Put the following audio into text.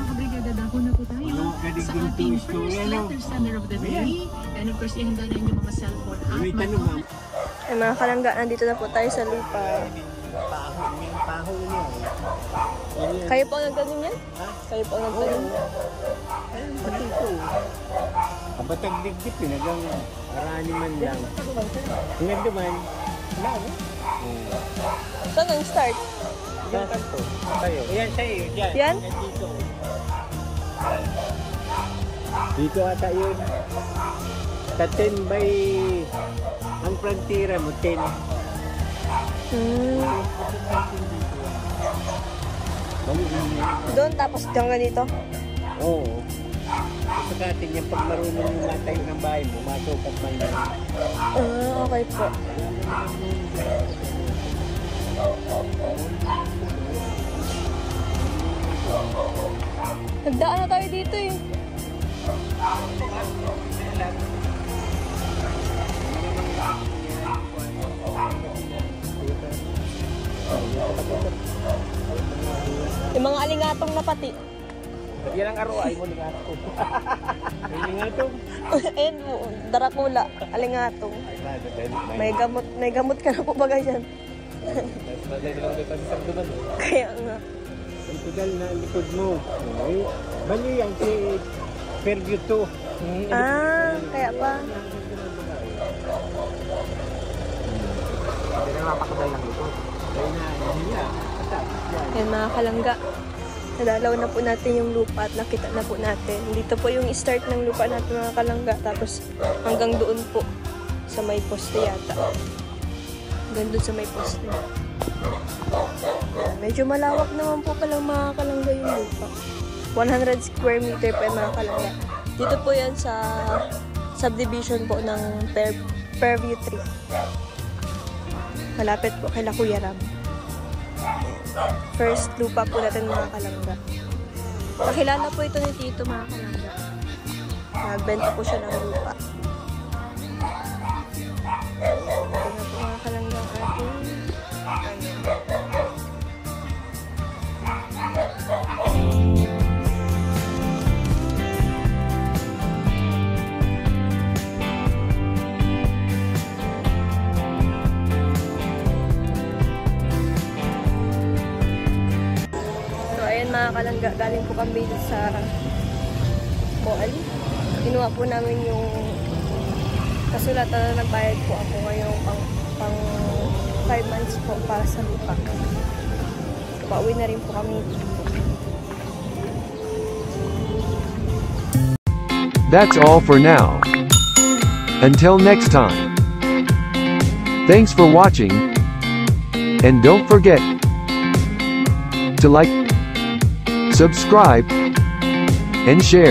Kabrigada dako na po tayo sa ating first letter sender of the day. And of course, ihanda na yung mga cellphone app. Ay mga kalangga, nandito na po tayo sa lupa. Kayo po ang nagtanim yan? Kayo po ang nagtanim? Pati ito. Kabatag digdip, pinagang arani man lang. Hanggang duman, wala no? Saan ang start? Yung kanto. Tayo. Ayan sa'yo. Yan. Yan? Dito. Dito ata yun. Sa 10 by ang frontira mo, 10. Doon tapos hanggang dito? Oo. Gusto natin yung pag marunong yung matayo ng bahay mo, masukat man yan. Okay po. Nagdaan na tayo dito eh. Yung mga alingatong na pati. Yan ang araw ay mo lingatong. Lingatong? Ayun po, darakula, alingatong. May gamot ka na po bagay dyan. Kaya nga. Ang tugal na likod mo. Bali yan si Fairview 2. Kaya pa. Hindi na mapakabay lang likod. Kaya na, hindi. Yan mga kalangga. Nadalaw na po natin yung lupa at nakita na po natin. Dito po yung start ng lupa natin mga kalangga. Tapos hanggang doon po sa may poste yata. Hanggang doon sa may poste. Medyo malawak naman po palang mga kalangga yung lupa. 100 square meter pa yung mga kalangga. Dito po yan sa subdivision po ng Fairview 3. Malapit po kay Kuya Ram. First lupa po natin mga kalangga. Pakilala po ito ni Tito mga kalangga. Nagbenta po siya ng lupa. Ito na po mga kalangga ating mga kalangga, galing po kami sa Boal. Kinuha po namin yung kasulatan na nagbayad po ako ngayong pang 5 months po para sa lupa. Pauwi na rin po kami dito. That's all for now. Until next time. Thanks for watching. And don't forget to like, subscribe, and share.